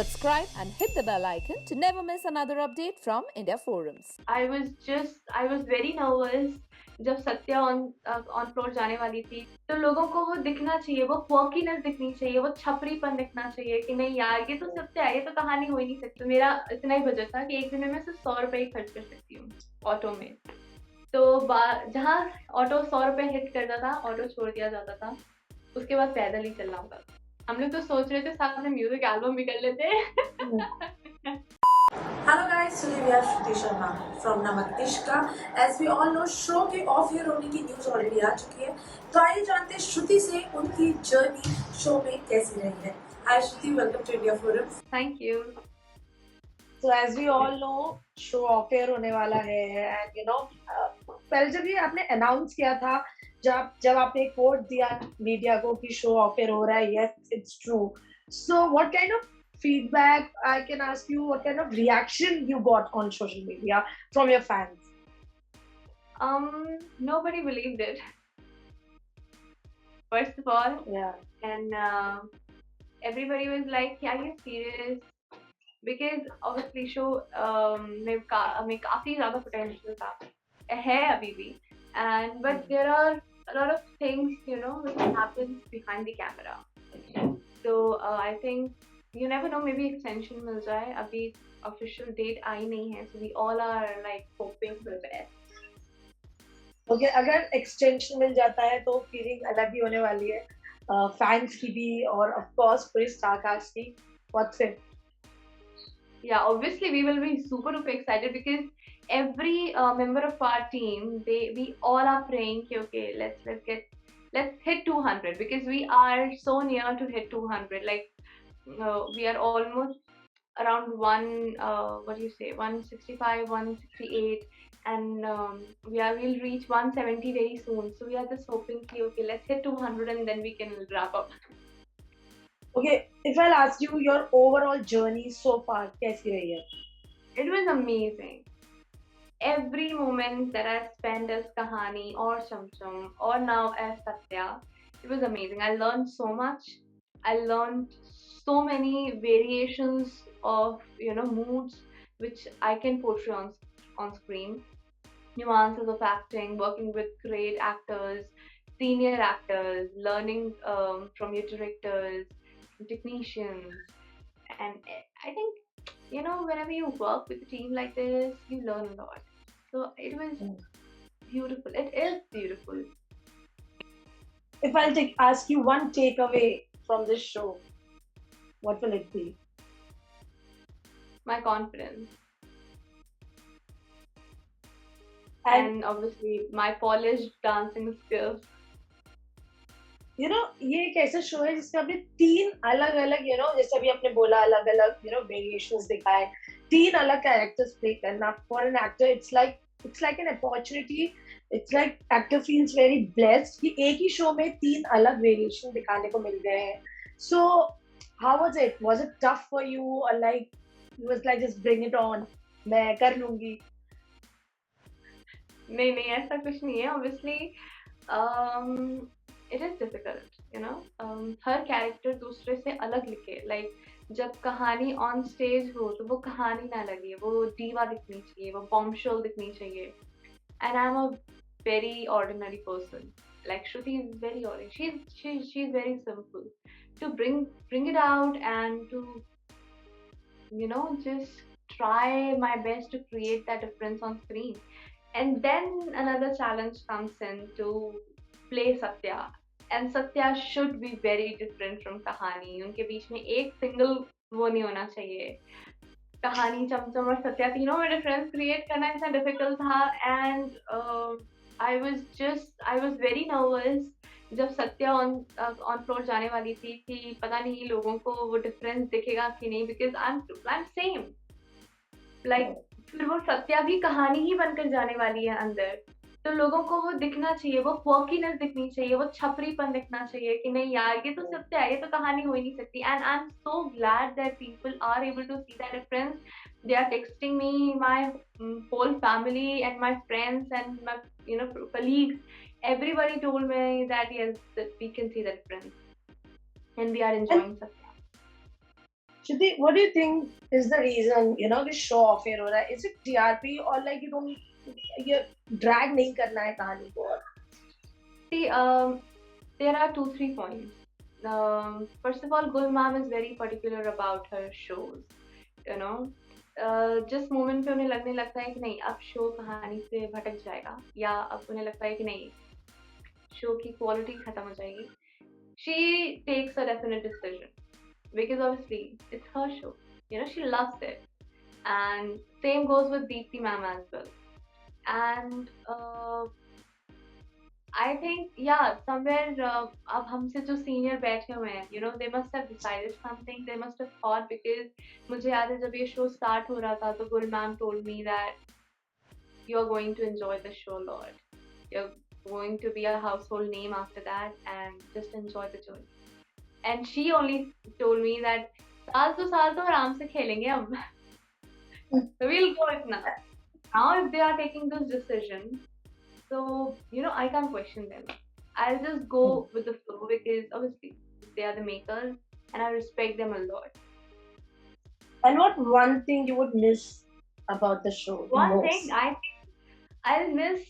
subscribe and hit the bell icon to never miss another update from India Forums. I was very nervous जब Satya on floor जाने वाली थी, तो लोगों को वो दिखना चाहिए, वो quirkiness दिखनी चाहिए, वो छपरीपन दिखना चाहिए कि नहीं यार ये तो सत्या है, ये तो कहानी हो ही नहीं सकती। मेरा इतना ही बजट था कि एक दिन में मैं सिर्फ 100 रुपए ही खर्च कर सकती हूँ ऑटो में। तो जहाँ ऑटो 100 रुपए हिट करता था, ऑटो छोड़ दिया जाता था, उसके बाद पैदल ही चलना होता था। हम लोग तो सोच रहे थे साथ में म्यूजिक एल्बम भी कर लेते। Hello guys, today we are Shruti Sharma from Namak Tishka. As we all know, show के ऑफ एयर होने की न्यूज ऑलरेडी आ चुकी है, तो आइए जानते हैं श्रुति से उनकी जर्नी शो में कैसी रही है। Hi Shruti, welcome to India forum. Thank you. So as we all know, show off air होने वाला है एंड पहले जब ये आपने अनाउंस किया था, जब आपने एक कोट दिया मीडिया को कि शो ऑफ एयर हो रहा है, yes it's true, so what kind of feedback, I can ask you, what kind of reaction you got on social media from your fans? Nobody believed it. First of all, Yeah. and everybody was like, "Are you serious?" Because obviously show में काफी ज़्यादा potential था, है अभी भी, and but there are a lot of things which happens behind the camera. So I think you never know, maybe extension मिल जाए, अभी official date आई नहीं है, so we all are like hoping for the best. Okay, अगर extension मिल जाता है तो feeling अलग ही होने वाली है, fans की भी और of course पूरी star cast की। What's it? Yeah, obviously we will be super excited because every member of our team, we all are praying कि okay, let's hit 200 because we are so near to hit 200. Like we are almost around 165, 168, and we'll reach 170 very soon. So we are just hoping okay, let's hit 200 and then we can wrap up. Okay, if I'll ask you your overall journey so far, कैसी रही है? It was amazing. Every moment that I spent as Kahani or Chamcham or now as Satya, it was amazing. I learned so much. I learned so many variations of moods which I can portray on screen. Nuances of acting, working with great actors, senior actors, learning from your directors, technicians, and I think whenever you work with a team like this, you learn a lot. So it was beautiful. It is beautiful. If I'll ask you one takeaway from this show, what will it be? My confidence. And obviously my polished dancing skills. ये एक ऐसा show है जिसमें आपने 3 अलग अलग जैसे अभी आपने बोला अलग अलग वेरिएशंस दिखाए, 3 अलग कैरेक्टर्स प्ले करना for an actor, it's like an opportunity, it's like actor feels very blessed कि एक ही शो में 3 अलग वेरिएशन दिखाने को मिल गए हैं. So how was it tough for you और like you was like just bring it on, मैं कर लूंगी? नहीं ऐसा कुछ नहीं है. ऑब्वियसली it is difficult, हर कैरेक्टर दूसरे से अलग लिखे. लाइक जब कहानी ऑन स्टेज हो तो वो कहानी ना लगे, वो दीवा दिखनी चाहिए, वो बॉम्बशेल दिखनी चाहिए. And I am a very ordinary person. Like Shruti is very ordinary. She's very simple. To bring it out and to just try my best to create that difference on screen. And then another challenge comes in to play Satya. And Satya should be very different from Kahani. उनके बीच में एक single वो नहीं होना चाहिए. कहानी, चमचम और सत्या तीनों में डिफरेंस क्रिएट करना इतना डिफिकल्ट था. And I was very nervous जब सत्या ऑन फ्लोर जाने वाली थी कि पता नहीं लोगों को वो डिफरेंस दिखेगा कि नहीं, because I am same. Like फिर वो सत्या भी कहानी ही बनकर जाने वाली है अंदर, तो लोगों को वो दिखना चाहिए, वो quirkiness दिखनी चाहिए, वो छपरीपन दिखना चाहिए कि नहीं यार ये तो सत्या है, ये तो कहानी हो ही नहीं सकती. And I am so glad that people are able to see that difference. They are texting me, my whole family and my friends and my colleagues. Everybody told me that yes, that we can see the difference and we are enjoying Satya. Shruti, what do you think is the reason, this show off here हो रहा है? Is it TRP or like you don't, ये drag नहीं करना है कहानी को और? See, there are 2-3 points. First of all, Gul ma'am is very particular about her shows. You know, जिस मोमेंट पे उन्हें लगने लगता है कि नहीं अब शो कहानी से भटक जाएगा या अब उन्हें लगता है कि नहीं शो की क्वालिटी खत्म हो जाएगी, she takes a definite decision because obviously it's her show. She loves it, and same goes with Deepti ma'am as well. And I think, yeah, somewhere अब हमसे जो senior बैठे हुए हैं, they must have decided something. They must have thought, because मुझे याद है जब ये show start हो रहा था तो Gul ma'am told me that you're going to enjoy the show a lot. You're going to be a household name after that, and just enjoy the journey. And she only told me that साल तो आराम से खेलेंगे हम. So we'll go it now. Now if they are taking those decisions, so I can't question them. I'll just go with the flow because obviously they are the makers and I respect them a lot. And what one thing you would miss about the show One most? thing I think I'll miss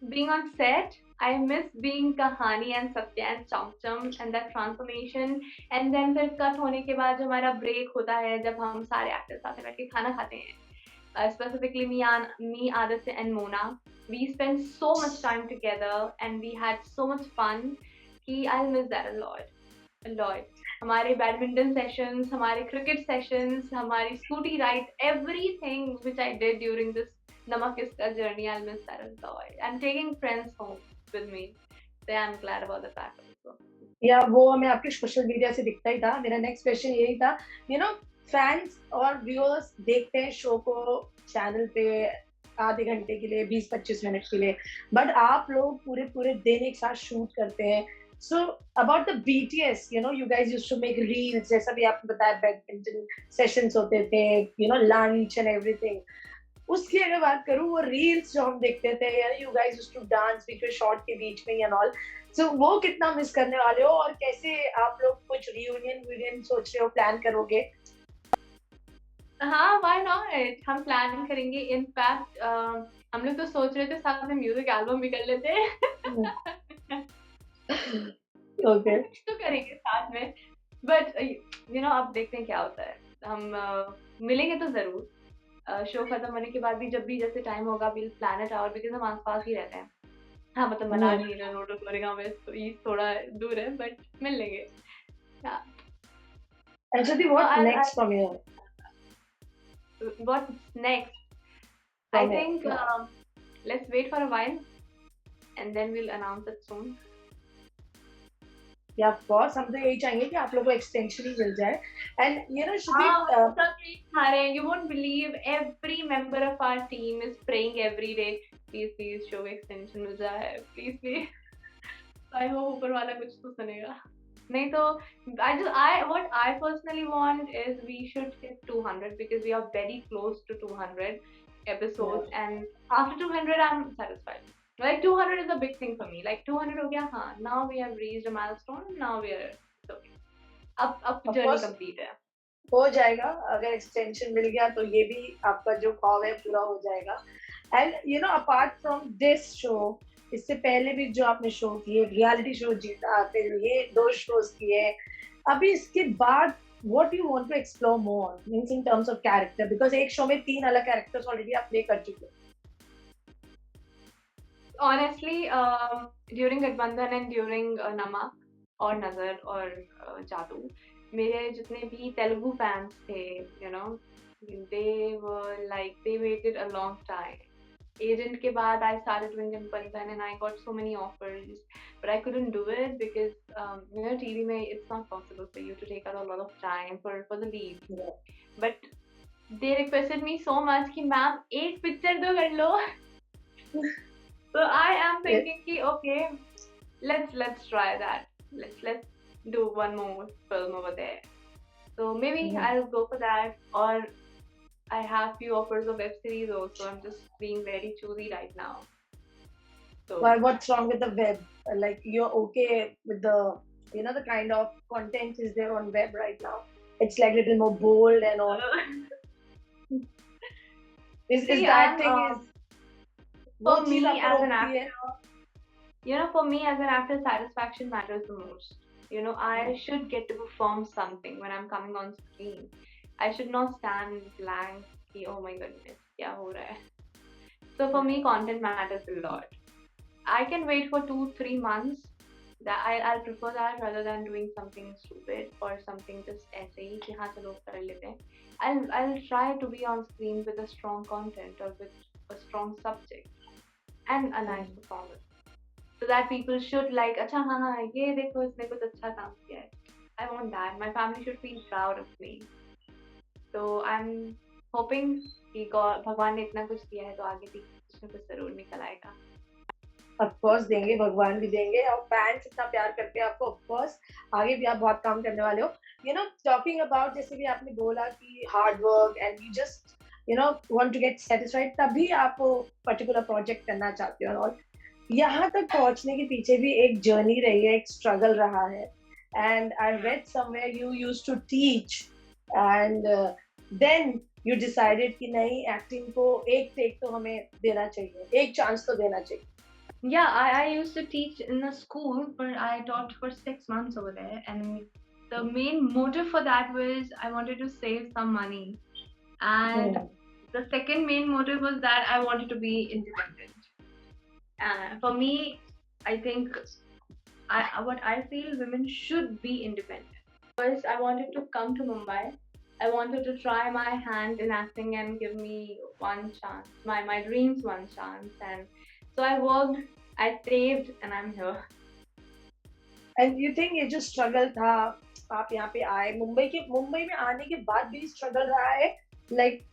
being on set. I miss being Kahani and Satya and Chum Chum and that transformation. And then फिर cut होने के बाद जो हमारा break होता है जब हम सारे actors साथ में बैठ के खाना खाते हैं. Specifically me, Aditya and Mona. We spent so much time together and we had so much fun. I'll miss that a lot. A lot. हमारे badminton sessions, हमारे cricket sessions, हमारी scooty ride, everything which I did during this Namak Iska journey, I'll miss that a lot. And taking friends home with me. So I'm glad about the fact also. या वो हमें आपके social media से दिखता ही था. मेरा next question यही था, फैंस और व्यूअर्स देखते हैं शो को चैनल पे आधे घंटे के लिए, 20-25 मिनट के लिए, बट आप लोग पूरे पूरे दिन एक साथ शूट करते हैं. So about the BTS, you guys used to make reels, जैसा भी आपने बताया, बैडमिंटन सेशंस होते थे, लंच एंड एवरीथिंग. उसकी अगर बात करूँ, वो रील्स जो हम देखते थे, you guys used to dance बीच में, शॉर्ट के बीच में एंड ऑल, सो वो कितना मिस करने वाले हो, और कैसे आप लोग कुछ रियूनियन सोच रहे हो, प्लान करोगे? हाँ, why not? हम प्लान करेंगे. इनफैक्ट हम लोग तो सोच रहे थे साथ में म्यूजिक एल्बम भी कर लेते हैं. ओके, तो करेंगे साथ में, बट अब देखते हैं क्या होता है. हम मिलेंगे तो जरूर. शो खत्म होने के बाद भी जब भी जैसे टाइम होगा will plan it out, because हम आसपास ही रहते हैं. हाँ, मतलब मनाली, रोड गोरेगांव में तो ईस्ट थोड़ा दूर है, बट मिल लेंगे. And Shruti, what next from here? What's next? I think let's wait for a while and then we'll announce it soon. Yeah, of course, हम तो यही चाहेंगे कि आप लोगों को extension ही मिल जाए. And Shruti, you won't believe every member of our team is praying every day, please show extension मिल जाए, please. I hope ऊपर वाला कुछ तो सुनेगा. नहीं तो what I personally want is we should hit 200, because we are very close to 200 episodes, and after 200 I'm satisfied. Like 200 is a big thing for me. Like 200 हो गया, हाँ, now we have reached a milestone and now we are okay. अब journey complete है. हो जाएगा. अगर extension मिल गया तो ये भी आपका जो ख्वाब है पूरा हो जाएगा. And apart from this show, इससे पहले भी जो आपने शो किए, रियलिटी शो जीता, फिर ये 2 शोज किए, अभी इसके बाद what do you want to explore more, means in terms of character, because एक शो में 3 अलग कैरेक्टर्स ऑलरेडी आप प्ले कर चुके हो. Honestly, during Gadbandhan and during Namak और नजर और जादू, मेरे जितने भी तेलुगु fans थे, they waited a long time. Agent के बाद I started doing Gadbandhan and I got so many offers, but I couldn't do it because TV में it's not possible for you to take out a lot of time for the lead. Yeah. But they requested me so much कि ma'am एक picture तो कर लो. So I am thinking कि okay, let's try that. Let's do one more film over there. So maybe I'll go for that, or I have few offers of web series also. I'm just being very choosy right now. So what's wrong with the web? Like, you're okay with the the kind of content is there on web right now? it's like little more bold and all. Is See, that thing is वो for चीज me आपको as an रोकती है? actor, for me as an actor, satisfaction matters the most. I should get to perform something when I'm coming on screen. I should not stand blank. Oh my goodness, क्या हो रहा है? So for me, content matters a lot. I can wait for 2-3 months. That I'll prefer that rather than doing something stupid or something just ऐसे ही कि हाँ चलो कर लेते हैं. I'll try to be on screen with a strong content or with a strong subject and a nice performance, so that people should like अच्छा हाँ हाँ ये देखो इसने कुछ अच्छा काम किया है. I want that. My family should feel proud of me. So I'm hoping कि भगवान ने इतना कुछ दिया है तो आगे भी कुछ ना कुछ जरूर निकल आएगा. ऑफ कोर्स देंगे, भगवान भी देंगे, और फैंस इतना प्यार करते हैं आपको, ऑफ कोर्स आगे भी आप बहुत काम करने वाले हो. टॉकिंग अबाउट, जैसे भी आपने बोला कि hard work and you just want to get satisfied, तभी आप पर्टिकुलर प्रोजेक्ट करना चाहते हो. और यहाँ तक पहुंचने के पीछे भी एक जर्नी रही है, एक स्ट्रगल रहा है. And I read somewhere you used to teach, and then you decided कि नहीं, एक्टिंग को एक टेक तो हमें देना चाहिए, एक चांस तो देना चाहिए. Yeah, I used to teach in a school, but I taught for 6 months over there, and the main motive for that was I wanted to save some money, and the second main motive was that I wanted to be independent. For me, I think what I feel women should be independent. First, I wanted to come to Mumbai. I wanted to try my hand in acting and give me one chance, my dreams one chance, and so I worked, I saved, and I'm here. And you think ये जो struggle था, आप यहाँ पे आए, मुंबई में आने के बाद भी स्ट्रगल रहा है, लाइक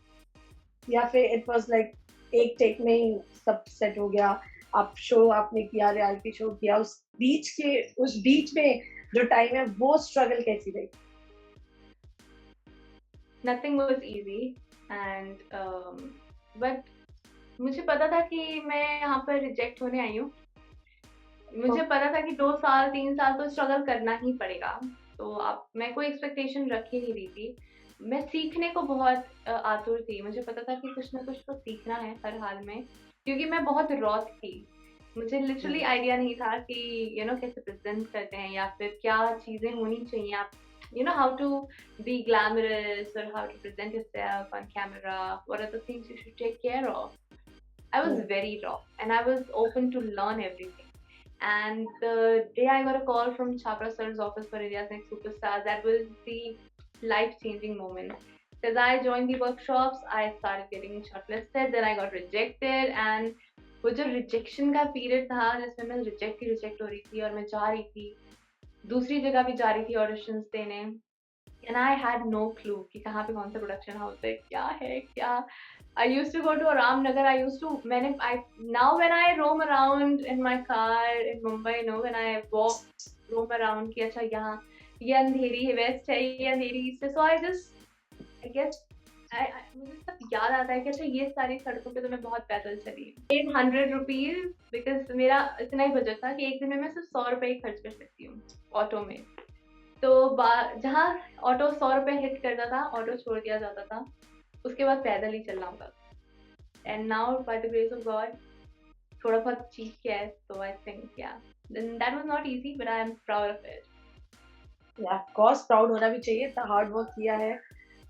या फिर इट वाज लाइक एक टेक में ही सब सेट हो गया, आप शो आपने किया, रियलिटी शो किया, उस बीच में जो टाइम है वो स्ट्रगल कैसी रही? Nothing was easy, and but मुझे पता था कि मैं यहाँ पर रिजेक्ट होने आई हूँ. मुझे पता था कि 2 साल 3 साल तो स्ट्रगल करना ही पड़ेगा. तो अब मैं कोई एक्सपेक्टेशन रख ही नहीं रही थी. मैं सीखने को बहुत आतुर थी. मुझे पता था कि कुछ ना कुछ तो सीखना है हर हाल में, क्योंकि मैं बहुत रॉ थी. मुझे लिटरली आइडिया नहीं था कि कैसे प्रेजेंट करते हैं या फिर क्या चीजें होनी चाहिए. आप how to be glamorous or how to present yourself on camera. What are the things you should take care of? I was very raw and I was open to learn everything. And the day I got a call from Chapra sir's office for India's Next Superstar, that was the life-changing moment. As I joined the workshops, I started getting shortlisted, then I got rejected, and वो जो rejection का period था जिसमें मैं reject हो रही थी और मैं जा रही थी दूसरी जगह भी जा रही थी ऑडिशंस देने, and I had no clue कि कहाँ पे कौन सा प्रोडक्शन हाउस है, क्या है क्या. I used to go to Ramnagar. Now when I roam around in my car in Mumbai, when I roam around कि अच्छा यहाँ ये अंधेरी है वेस्ट है, ये अंधेरी ईस्ट है, so I guess मुझे सब याद आता है कि अच्छा ये सारी सड़कों पे तो मैं बहुत पैदल चली. 800 रुपीज, बिकॉज मेरा इतना ही बजट था कि एक दिन में मैं सिर्फ 100 रुपए ही खर्च कर सकती हूँ ऑटो में. तो जहाँ ऑटो 100 रुपए हिट करता था, ऑटो छोड़ दिया जाता था, उसके बाद पैदल ही चलना होता था. And now by the grace of God थोड़ा बहुत सीख किया है, तो I think that was not easy, but I am proud of it. Of course proud होना भी चाहिए, इतना हार्ड वर्क किया है.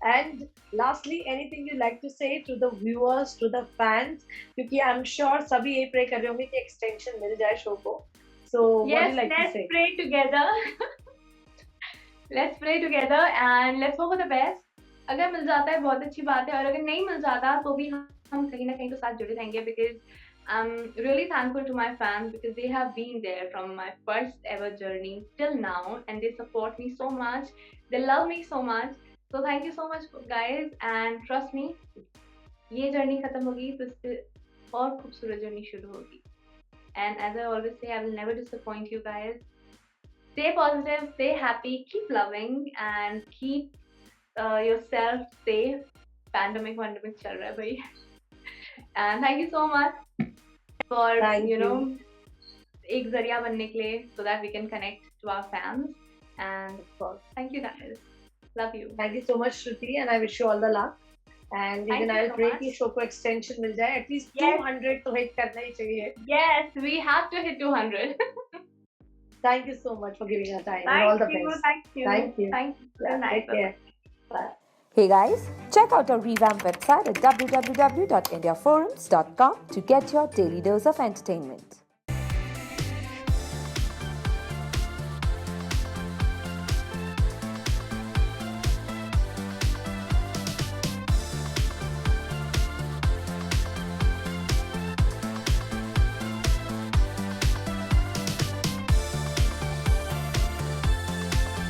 And lastly, anything you like to say to the viewers, to the fans, क्योंकि आई एम श्योर सभी ये pray कर रहे होंगे कि एक्सटेंशन मिल जाए शो को. So what do like to say? Pray together. Let's pray together and let's hope for the best. अगर मिल जाता है बहुत अच्छी बात है, और अगर नहीं मिल जाता तो भी हम कहीं ना कहीं तो साथ जुड़े रहेंगे, because I'm really thankful to my fans because they have been there from my first ever journey till now and they support me so much. They love me so much. So thank you so much guys, and trust me, ये journey खत्म होगी तो इससे और खूबसूरत journey शुरू होगी. And as I always say, I will never disappoint you guys. Stay positive, stay happy, keep loving, and keep yourself safe. Pandemic चल रहा है भाई. And thank you so much for एक जरिया बनने के लिए, so that we can connect to our fans. And of course, thank you guys. Love you. Thank you so much, Shruti, and I wish you all the luck. And Thank even you I'll so pray much. कि show को extension मिल जाए. At least Yes. 200 तो hit करना ही चाहिए. Yes, we have to hit 200. Thank you so much for giving your time and all the Thank you. best. Thank you. Thank you. Thank you. Yeah, Good night. take care. Bye. Hey guys, check out our revamped website at www.indiaforums.com to get your daily dose of entertainment.